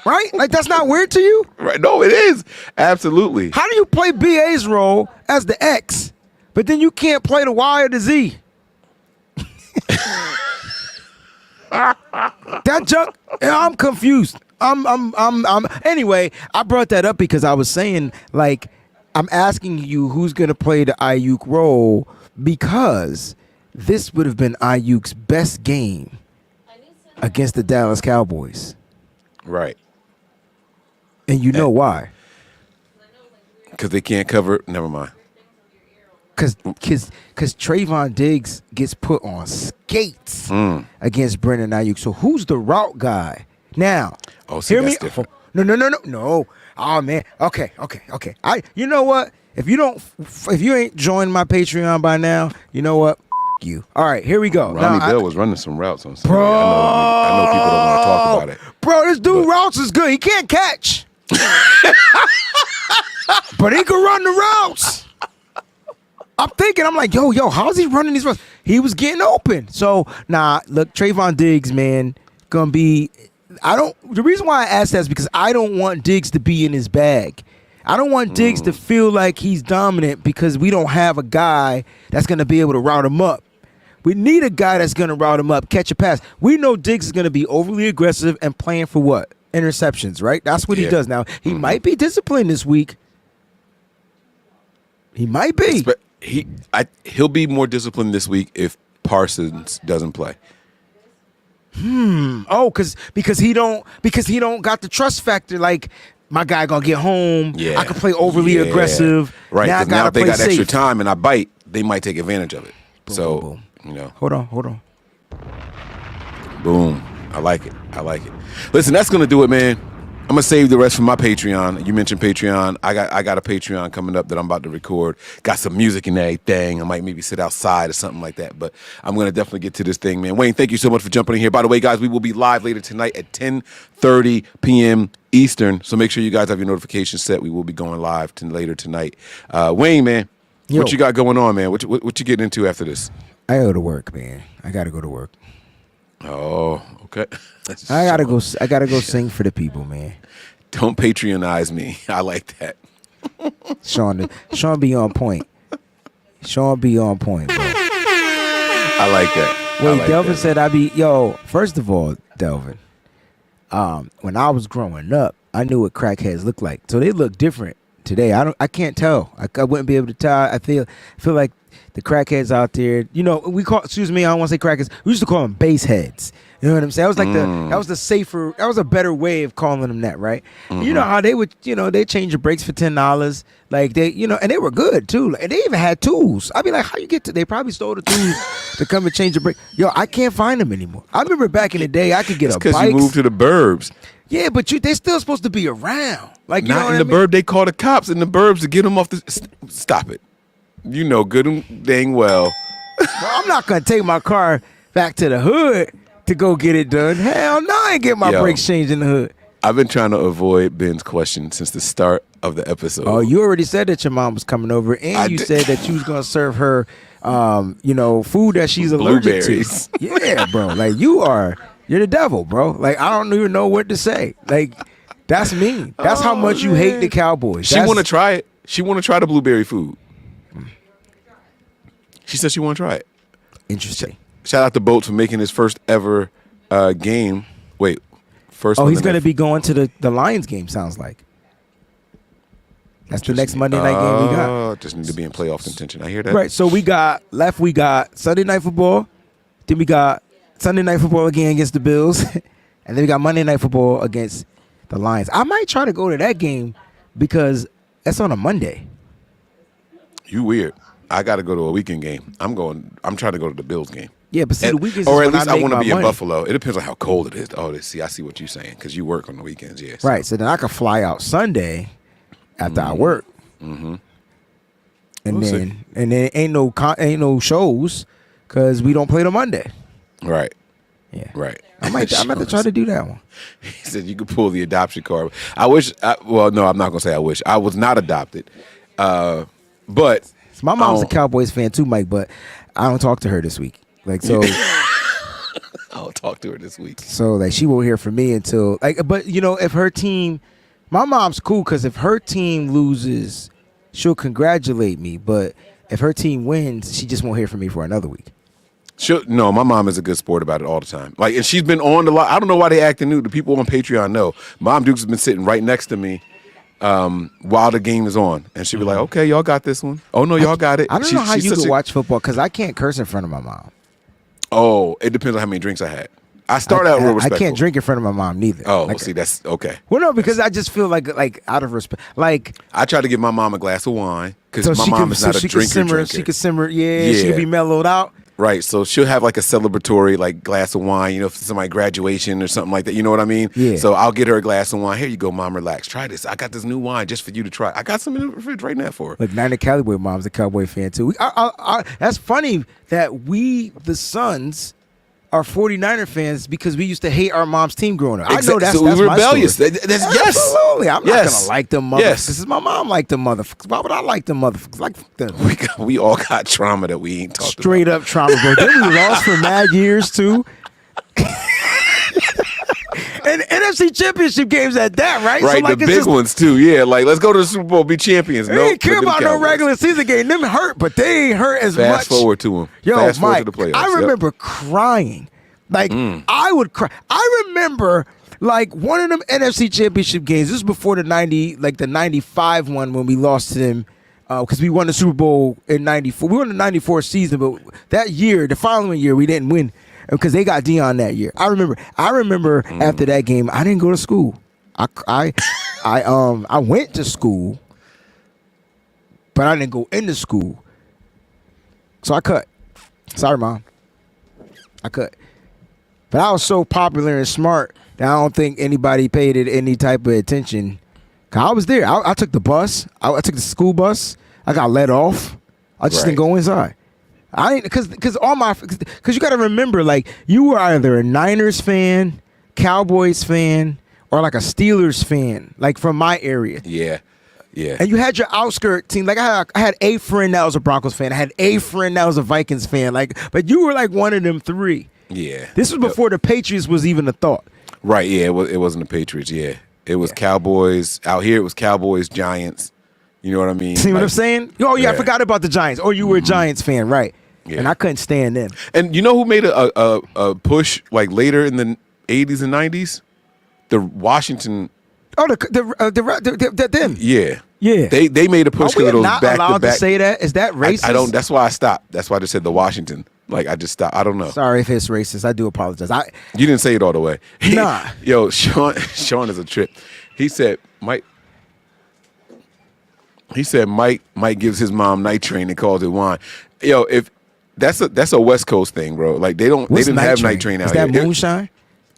right? Like, that's not weird to you? Right? No, it is absolutely. How do you play BA's role as the X, but then you can't play the Y or the Z? That junk, I'm confused. I'm anyway, I brought that up because I was saying, like, I'm asking you who's going to play the Ayuk role because this would have been Ayuk's best game against the Dallas Cowboys. Right. And you know why? Because they can't cover. Never mind. Because Trayvon Diggs gets put on skates against Brendan Ayuk. So who's the route guy? Now, Oh, see, hear that's me. different. No. Oh man. Okay. You know what? If you ain't joined my Patreon by now, you know what? You. All right, here we go. Ronnie Now, Bell was running some routes on Sunday. I know people don't want to talk about it. Bro, this dude routes is good. He can't catch. But he can run the routes. I'm like, yo, how's he running these routes? He was getting open. So, look, Trayvon Diggs, man, gonna be. The reason why I asked that is because I don't want Diggs to be in his bag. I don't want Diggs to feel like he's dominant because we don't have a guy that's gonna be able to route him up. We need a guy that's gonna route him up, catch a pass. We know Diggs is gonna be overly aggressive and playing for what? Interceptions, right? That's what he does. Now, he might be disciplined this week. He might be. He'll be more disciplined this week if Parsons doesn't play. Oh, because he don't got the trust factor. Like, my guy gonna get home. Yeah. I can play overly aggressive. Right. Now I Because now gotta if they play got extra safe. time and I bite, they might take advantage of it. Boom. You know. Hold on. Boom. I like it. Listen, that's gonna do it, man. I'm gonna save the rest for my Patreon. You mentioned Patreon. I got a Patreon coming up that I'm about to record. Got some music and everything. I might maybe sit outside or something like that. But I'm gonna definitely get to this thing, man. Wayne, thank you so much for jumping in here. By the way, guys, we will be live later tonight at 10:30 p.m. Eastern. So make sure you guys have your notifications set. We will be going live later tonight. Wayne, man, what you got going on, man? What you getting into after this? I go to work, man. I gotta go to work. Oh, okay. I gotta go sing for the people, man. Don't patronize me. I like that. Sean be on point. Sean be on point, bro. I like that. Wait, Delvin said first of all, Delvin, when I was growing up, I knew what crackheads looked like. So they look different today. I can't tell. I wouldn't be able to tell. I feel like the crackheads out there, I don't want to say crackheads. We used to call them base heads. You know what I'm saying? That was like that was a better way of calling them that, right? Mm-hmm. You know how they would, they change your brakes for $10. Like they, and they were good too. And they even had tools. I'd be like, how you get to, they probably stole the tools to come and change the brake. Yo, I can't find them anymore. I remember back in the day, I could get a bike. Because you moved to the burbs. Yeah, but they still supposed to be around. Like, not in the burb. They call the cops in the burbs to get them off the. Stop it. You know good and dang well. I'm not gonna take my car back to the hood to go get it done. Hell no, I ain't get my brakes changed in the hood. I've been trying to avoid Ben's question since the start of the episode. Oh, you already said that your mom was coming over, and you said that you was gonna serve her, food that she's allergic to. Yeah, bro. Like you're the devil, bro. Like I don't even know what to say. Like that's mean. That's how much you hate the Cowboys. She want to try it. She want to try the blueberry food. She said she want to try it. Interesting. Shout out to Boats for making his first ever game. Wait, first. Oh, he's going to be going to the Lions game. Sounds like. That's the next Monday night game we got. Just need to be in playoff contention. I hear that. Right. So we got Sunday Night Football. Then we got Sunday Night Football again against the Bills, and then we got Monday Night Football against the Lions. I might try to go to that game because that's on a Monday. You weird. I got to go to a weekend game. I'm trying to go to the Bills game. Yeah, but see, the weekends or is at least when I want to be money. in Buffalo. It depends on how cold it is. Oh, I see what you're saying because you work on the weekends. Yes. Right. So then I could fly out Sunday after I work. Mm-hmm. And then ain't no shows because we don't play the Monday. Right. Yeah. Right. I'm about to try to do that one. He said you could pull the adoption card. No, I'm not gonna say I wish. I was not adopted, but my mom's a Cowboys fan too, Mike. But I don't talk to her this week. Like so. I'll talk to her this week. So like she won't hear from me until but if her team, my mom's cool because if her team loses, she'll congratulate me. But if her team wins, she just won't hear from me for another week. No, my mom is a good sport about it all the time. Like, and she's been on the lot. I don't know why they acting new. The people on Patreon know. Mom Dukes has been sitting right next to me while the game is on, and she'd be like, "Okay, y'all got this one. Oh no, y'all got it." I don't know how you such can watch football because I can't curse in front of my mom. Oh, it depends on how many drinks I had. I started out real respectful. I can't drink in front of my mom neither. Oh, like, see, that's okay. Well, no, because I just feel like out of respect. Like I try to give my mom a glass of wine because so my mom is not a drinker. She could simmer. Yeah, she could be mellowed out. Right, so she'll have like a celebratory like glass of wine, you know, for somebody's graduation or something like that. You know what I mean? Yeah. So I'll get her a glass of wine. Here you go, mom. Relax. Try this. I got this new wine just for you to try. I got some in the fridge right now for her. Look, Nina Callaway mom's a Cowboy fan too. That's funny that we, the sons, are 49er fans because we used to hate our mom's team growing up. I know that's so we were my rebellious. story. Yes. Absolutely. I'm not Yes. going to like them motherfuckers. Yes. This is my mom like them motherfuckers. Why would I like them motherfuckers? Like them. We all got trauma that we ain't talked about. Straight up trauma, bro. Then we lost for mad years too. And NFC Championship games at that, right? Right, so like the big ones too. Yeah, like let's go to the Super Bowl, be champions. They No, ain't care about no regular season game. Them hurt, but they ain't hurt as much. Fast forward to them. Yo, Fast forward Mike, to the playoffs. I remember crying. Like I would cry. I remember like one of them NFC Championship games. This was before the 95 one when we lost to them because we won the Super Bowl in '94. We won the '94 season, but that year, the following year, we didn't win because they got Dion that year. I remember after that game, I didn't go to school. I went to school, but I didn't go into school. So I cut. Sorry, Mom. I cut. But I was so popular and smart that I don't think anybody paid it any type of attention. 'Cause I was there. I took the bus. I took the school bus. I got let off. I just didn't go inside. I ain't because you got to remember, like, you were either a Niners fan, Cowboys fan, or like a Steelers fan, like from my area. Yeah. Yeah. And you had your outskirt team. Like I had a friend that was a Broncos fan. I had a friend that was a Vikings fan. Like, but you were like one of them three. Yeah. This was before the Patriots was even a thought. Right. Yeah. It wasn't the Patriots. Yeah. It was Cowboys out here. It was Cowboys, Giants. You know what I mean? See what I'm saying? Oh yeah, I forgot about the Giants. Or you were a Giants fan, right? Yeah. And I couldn't stand them. And you know who made a push like later in the 80s and 90s? The Washington. Oh, the them. Yeah. Yeah. They made a push Are we because of those not back allowed to back. to say that? Is that racist? I don't. That's why I stopped. That's why I just said the Washington. Like I just stopped. I don't know. Sorry if it's racist. I do apologize. You didn't say it all the way. Nah. Yo, Sean is a trip. He said Mike gives his mom night train and calls it wine. Yo, if that's a West Coast thing, bro. Like they didn't have night train out here. Is that here. moonshine?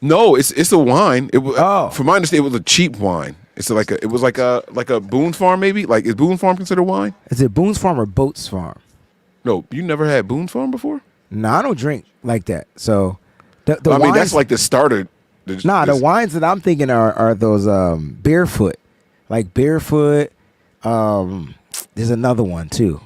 No, it's a wine. It was from my understanding, it was a cheap wine. It was like a Boone's Farm maybe. Like is Boone's Farm considered wine? Is it Boone's Farm or Boat's Farm? No, you never had Boone's Farm before? No, I don't drink like that. So I wines, mean that's like the starter. The wines that I'm thinking are those Barefoot. Like Barefoot. There's another one too.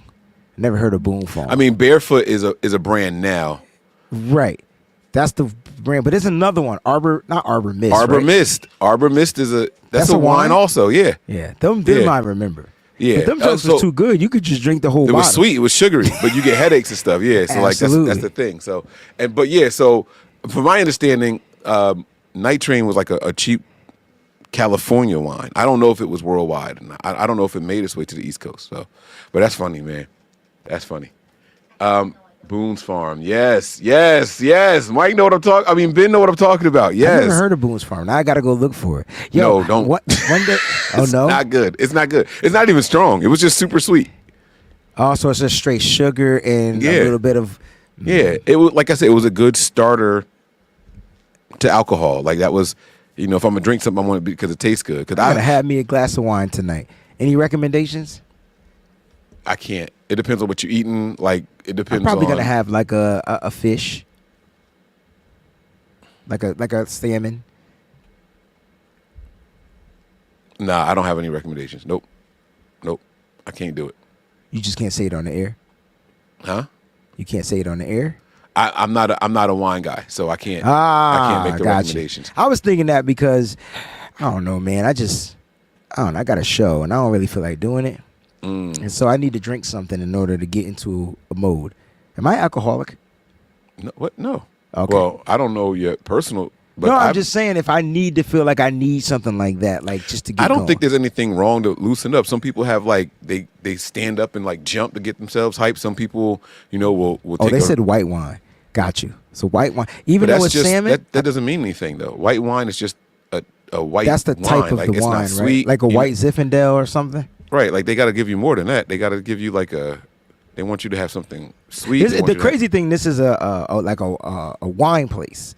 Never heard of Boone Farm. I mean, Barefoot is a brand now. Right. That's the brand, but there's another one. Arbor Mist. Arbor right? Mist. Arbor Mist is that's a wine also. Yeah. Yeah. Them I remember. Yeah. But them jokes was too good. You could just drink the whole bottle. It was sweet. It was sugary, but you get headaches and stuff. Yeah. So like that's the thing. So so from my understanding, Night Train was like a cheap California wine. I don't know if it was worldwide. I don't know if it made its way to the East Coast. So, but that's funny, man. That's funny. Boone's Farm. Yes. Mike know what I'm talking. I mean, Ben know what I'm talking about. Yes. I've never heard of Boone's Farm. Now I got to go look for it. Yo, no, don't. One day. Oh no. Not good. It's not good. It's not even strong. It was just super sweet. Oh, so it's just straight sugar and a little bit of. Yeah. It was like I said. It was a good starter to alcohol. Like that was. You know, if I'm gonna drink something, I want it because it tastes good. Because I'm gonna have me a glass of wine tonight. Any recommendations? I can't. It depends on what you're eating. Like it depends. I'm probably gonna have like a fish, like a salmon. Nah, I don't have any recommendations. Nope. I can't do it. You just can't say it on the air. Huh? You can't say it on the air. I'm not a wine guy, so I can't. I can't make the recommendations. I was thinking that because I don't know, man. I got a show and I don't really feel like doing it, and so I need to drink something in order to get into a mode. Am I alcoholic? No, what? No. Okay. Well, I don't know your personal But No, I'm just saying if I need to feel like I need something like that, like just to get I don't going. think there's anything wrong to loosen up. Some people have like they stand up and like jump to get themselves hyped. Some people, will Oh, take they said white wine. Got you. So white wine, even but though it's just, salmon, that doesn't mean anything though. White wine is just a white that's the type wine. of Like, the it's wine, not right? sweet. Like a white Zinfandel or something. Right. Like they got to give you more than that. They got to give you like they want you to have something sweet. The crazy thing, this is a wine place,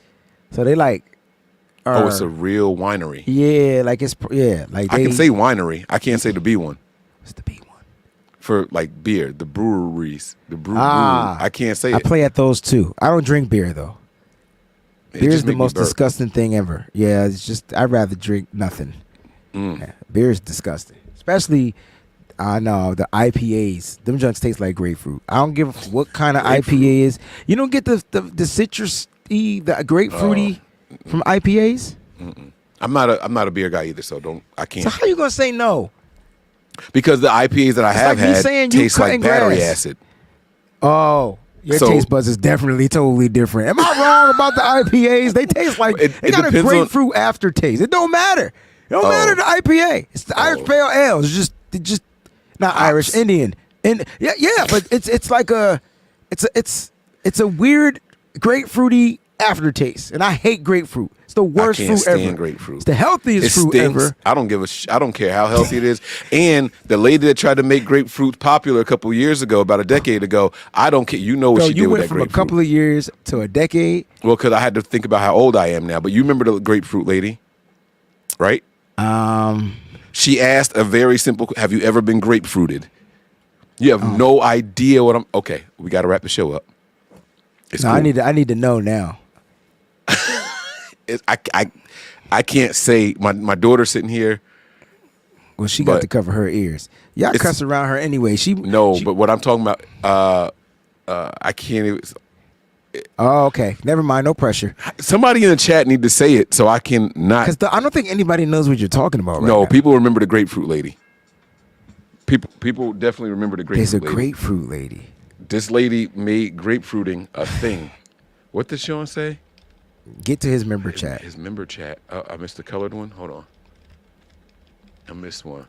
so they like. It's a real winery. Yeah, like like I can say winery. I can't say the B one. What's the B one? For like beer, the breweries, brewery. Ah, I can't say I it. play at those too. I don't drink beer though. It Beer just is the make me most burp. disgusting thing ever. Yeah, it's just I'd rather drink nothing. Yeah, beer is disgusting, especially. I know the IPAs. Them junks taste like grapefruit. I don't give a what kind of IPA is. You don't get the citrus the grapefruity from IPAs. I'm not a beer guy either, so I can't. So how you gonna say no? Because the IPAs that I have like me had saying you taste like cutting battery grass. acid. Oh, your So- taste buds is definitely totally different. Am I wrong about the IPAs? They taste like It they got a depends on- grapefruit aftertaste. It don't matter. It don't matter the IPA. It's the Irish Pale Ale. It's just not Irish, Indian. And yeah, but it's like it's a weird grapefruity aftertaste. And I hate grapefruit. It's the worst I can't fruit ever. stand grapefruit. It's the healthiest It fruit stinks. ever. I don't give I don't care how healthy it is. And the lady that tried to make grapefruit popular a couple years ago, about a decade ago, I don't care. You know what Bro, she did you with went that from a grapefruit. couple of years to a decade. Well, because I had to think about how old I am now. But you remember the grapefruit lady, right? She asked a very simple, have you ever been grapefruited? You have no idea what I'm... Okay, we got to wrap the show up. It's No, cool. I need to know now. I can't say... My daughter's sitting here. Well, she got But- to cover her ears. Y'all It's- cuss around her anyway. But what I'm talking about... I can't even... Oh, okay. Never mind. No pressure. Somebody in the chat need to say it so I can not... Because I don't think anybody knows what you're talking about right No, now. people remember the grapefruit lady. People definitely remember the There's grapefruit a lady. grapefruit lady. This lady made grapefruiting a thing. What did Sean say? Get to his member chat. His member chat. I missed the colored one. Hold on. I missed one.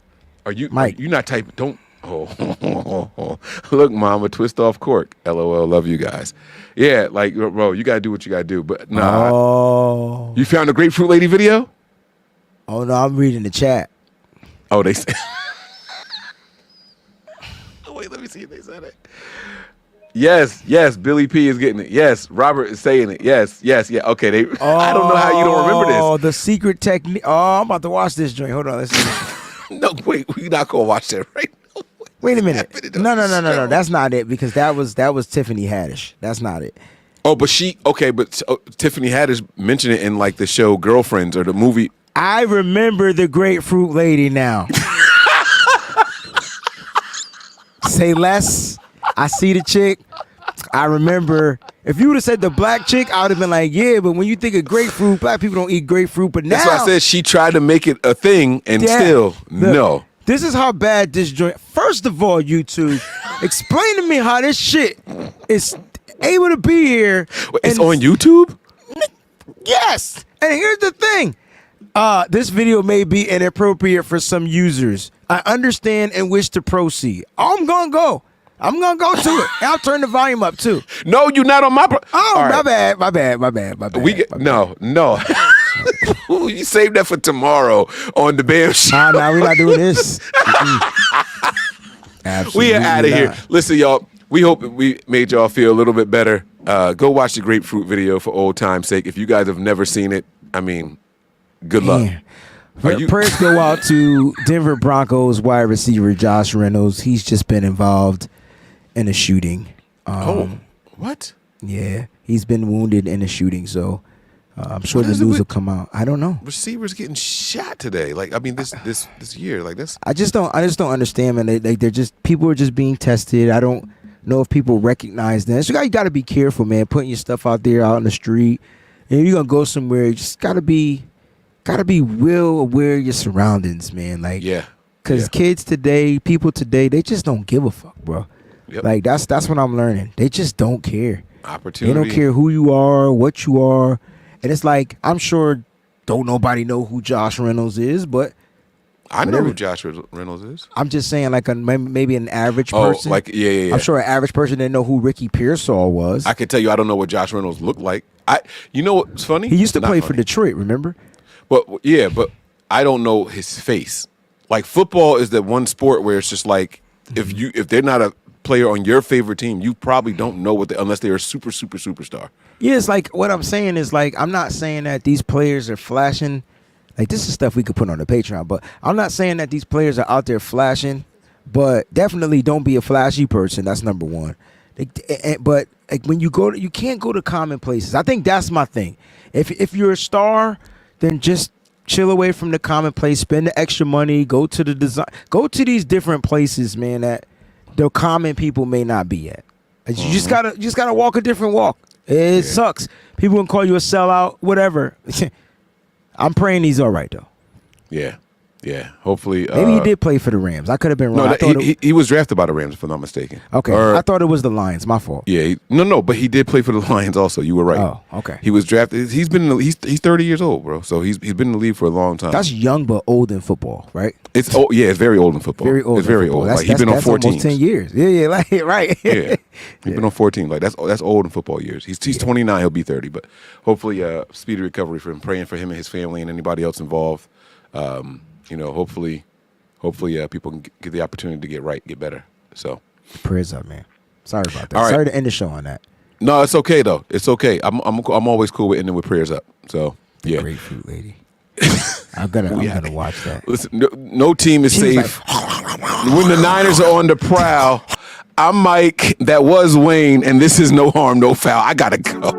Are you Mike. You not typing? Don't. Oh, look, mama, twist off cork. LOL. Love you guys. Yeah, like bro, you gotta do what you gotta do. But nah, Oh. you found the grapefruit lady video? Oh, no. I'm reading the chat. Oh, they said. Oh, wait, let me see if they said it. Yes, Billy P is getting it. Yes, Robert is saying it. Yes, yeah. Okay, I don't know how you don't remember this. Oh, the secret technique. Oh, I'm about to watch this joint. Hold on. Let's see. No, wait, we're not gonna watch that right now. Wait a minute. happening No. on the show? That's not it because that was Tiffany Haddish. That's not it. Oh, but Tiffany Haddish mentioned it in like the show Girlfriends or the movie. I remember the grapefruit lady now. Say less. I see the chick. I remember. If you would have said the black chick, I would have been like, yeah, but when you think of grapefruit, black people don't eat grapefruit. But now, That's why I said she tried to make it a thing and yeah, still look, no. This is how bad this joint. First of all, YouTube, explain to me how this shit is able to be here. It's and on YouTube? Yes. And here's the thing. This video may be inappropriate for some users. I understand and wish to proceed. I'm gonna go to it. And I'll turn the volume up too. No, you're not on my Oh, All right. my bad. No. You save that for tomorrow on the BAM show. Nah, we're not doing this. Absolutely We are out of here. not. Listen, y'all. We hope we made y'all feel a little bit better. Go watch the grapefruit video for old time's sake. If you guys have never seen it, I mean, good luck. Man. Are you- Prayers go out to Denver Broncos wide receiver Josh Reynolds. He's just been involved in a shooting. What? Yeah, he's been wounded in a shooting, so I'm sure What the is it news with- will come out. I don't know. Receivers getting shot today. Like, I mean, this year, like this. I just don't understand, man. They're just people are just being tested. I don't know if people recognize that. So you got to be careful, man. Putting your stuff out there out in the street, and if you're gonna go somewhere, you just gotta be real aware of your surroundings, man. Like, Yeah. because Yeah. kids today, people today, they just don't give a fuck, bro. Yep. Like that's what I'm learning. They just don't care. They Opportunity. don't care who you are, what you are, And it's like, I'm sure don't nobody know who Josh Reynolds is, but I know who Josh Reynolds is. I'm just saying, like maybe an average Oh, person. like yeah. I'm sure an average person didn't know who Ricky Pearsall was. I can tell you, I don't know what Josh Reynolds looked like. You know what's funny? He used to Not play for funny. Detroit, remember? But I don't know his face. Like football is that one sport where it's just like if they're not a player on your favorite team, you probably don't know unless they're a superstar. Yeah, it's like what I'm saying is like I'm not saying that these players are flashing. Like this is stuff we could put on the Patreon, but I'm not saying that these players are out there flashing. But definitely don't be a flashy person. That's number one. But like when you can't go to common places. I think that's my thing. If you're a star, then just chill away from the commonplace. Spend the extra money. Go to the design. Go to these different places, man, that the common people may not be at. You just gotta walk a different walk. It sucks. People can call you a sellout, whatever. I'm praying he's all right though. Yeah. Hopefully. Maybe he did play for the Rams. I could have been wrong. No, he was drafted by the Rams, if I'm not mistaken. Okay, I thought it was the Lions. My fault. Yeah. But he did play for the Lions also. You were right. Oh, okay. He was drafted. He's been he's 30 years old, bro. So he's been in the league for a long time. That's young but old in football, right? It's very old in football. Very old. It's very old. Like he's been on 14. Almost 10 years. Yeah, like right. Yeah, he's been on 14. Like that's old in football years. He's 29. He'll be 30. But hopefully, speedy recovery for him. Praying for him and his family and anybody else involved. Hopefully, people can get the opportunity to get better. So, prayers up, man. Sorry about that. All right. Sorry to end the show on that. No, it's okay though. It's okay. I'm always cool with ending with prayers up. So, yeah. Grapefruit lady. I'm gonna watch that. Listen, no team is She was safe. When the Niners are on the prowl, I'm Mike. That was Wayne, and this is No Harm, No Foul. I gotta go.